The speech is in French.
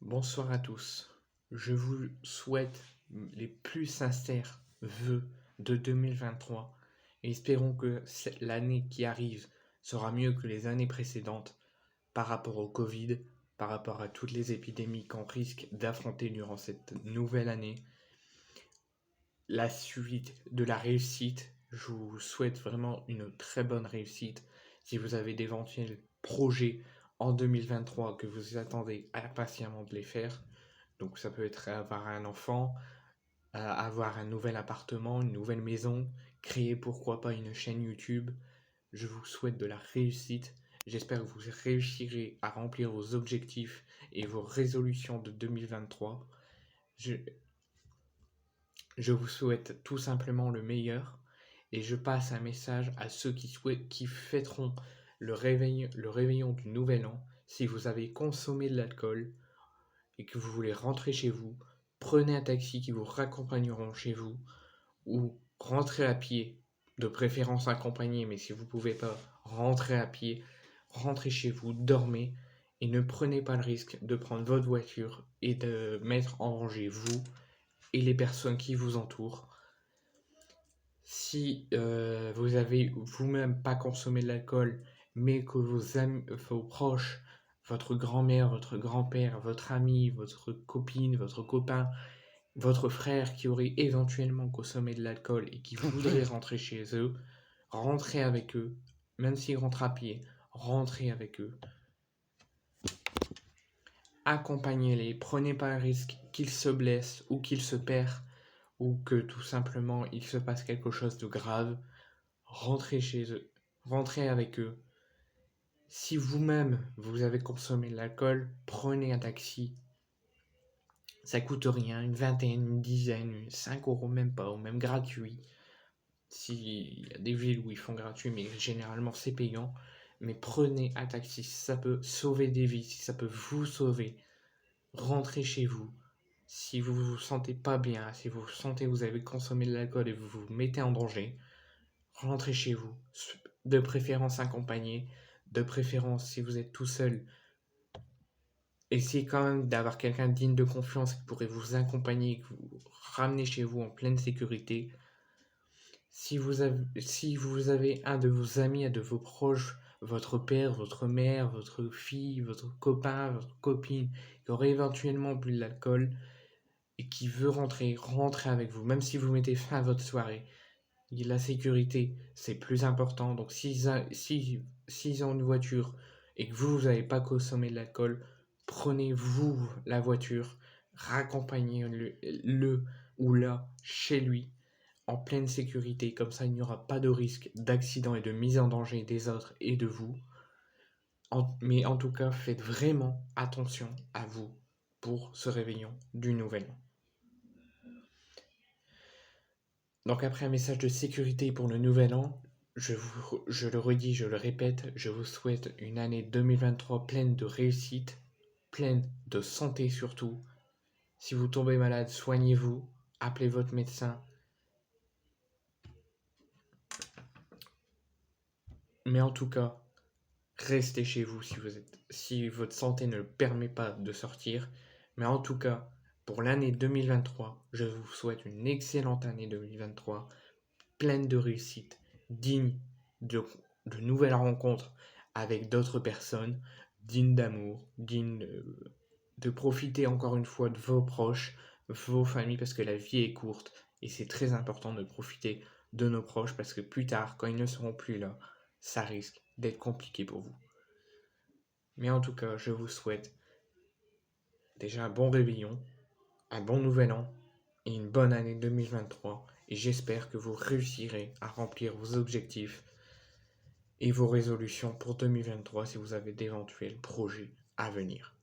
Bonsoir à tous. Je vous souhaite les plus sincères vœux de 2023 et espérons que l'année qui arrive sera mieux que les années précédentes par rapport au Covid, par rapport à toutes les épidémies qu'on risque d'affronter durant cette nouvelle année. La suite de la réussite, je vous souhaite vraiment une très bonne réussite. Si vous avez d'éventuels projets en 2023 que vous attendez impatiemment de les faire, donc ça peut être avoir un enfant, avoir un nouvel appartement, une nouvelle maison, créer pourquoi pas une chaîne YouTube. Je vous souhaite de la réussite. J'espère que vous réussirez à remplir vos objectifs et vos résolutions de 2023. Je vous souhaite tout simplement le meilleur et je passe un message à ceux qui fêteront le réveillon du Nouvel An. Si vous avez consommé de l'alcool et que vous voulez rentrer chez vous, prenez un taxi qui vous raccompagneront chez vous ou rentrez à pied, de préférence accompagné, mais si vous ne pouvez pas, rentrez à pied, rentrez chez vous, dormez et ne prenez pas le risque de prendre votre voiture et de mettre en danger vous et les personnes qui vous entourent. Si vous avez vous-même pas consommé de l'alcool, mais que vos amis, vos proches, votre grand-mère, votre grand-père, votre ami, votre copine, votre copain, votre frère qui aurait éventuellement consommé de l'alcool et qui voudrait rentrer chez eux, rentrez avec eux, même s'ils rentrent à pied, rentrez avec eux. Accompagnez-les, prenez pas le risque qu'ils se blessent ou qu'ils se perdent ou que tout simplement il se passe quelque chose de grave. Rentrez chez eux, rentrez avec eux. Si vous-même vous avez consommé de l'alcool, prenez un taxi. Ça coûte rien, une vingtaine, une dizaine, 5 euros même pas, ou même gratuit. S'il y a des villes où ils font gratuit, mais généralement c'est payant. Mais prenez un taxi, si ça peut sauver des vies, si ça peut vous sauver. Rentrez chez vous. Si vous vous sentez pas bien, si vous sentez que vous avez consommé de l'alcool et vous vous mettez en danger, rentrez chez vous. De préférence accompagné, de préférence si vous êtes tout seul. Essayez quand même d'avoir quelqu'un digne de confiance qui pourrait vous accompagner, vous ramener chez vous en pleine sécurité. Si vous avez un de vos amis, un de vos proches, votre père, votre mère, votre fille, votre copain, votre copine, qui aurait éventuellement bu de l'alcool et qui veut rentrer, rentrez avec vous, même si vous mettez fin à votre soirée. La sécurité, c'est plus important. Donc s'ils ont une voiture et que vous n'avez pas consommé de l'alcool, prenez-vous la voiture, raccompagnez-le ou la chez lui en pleine sécurité, comme ça il n'y aura pas de risque d'accident et de mise en danger des autres et de vous. Mais en tout cas, faites vraiment attention à vous pour ce réveillon du Nouvel An. Donc après un message de sécurité pour le Nouvel An, je le redis, je le répète, je vous souhaite une année 2023 pleine de réussite, pleine de santé surtout. Si vous tombez malade, soignez-vous, appelez votre médecin. Mais en tout cas, restez chez vous si votre santé ne le permet pas de sortir. Mais en tout cas, pour l'année 2023, je vous souhaite une excellente année 2023, pleine de réussite, digne de nouvelles rencontres avec d'autres personnes, digne d'amour, digne de profiter encore une fois de vos proches, vos familles, parce que la vie est courte et c'est très important de profiter de nos proches parce que plus tard, quand ils ne seront plus là, ça risque d'être compliqué pour vous. Mais en tout cas, je vous souhaite déjà un bon réveillon, un bon nouvel an et une bonne année 2023. Et j'espère que vous réussirez à remplir vos objectifs et vos résolutions pour 2023 si vous avez d'éventuels projets à venir.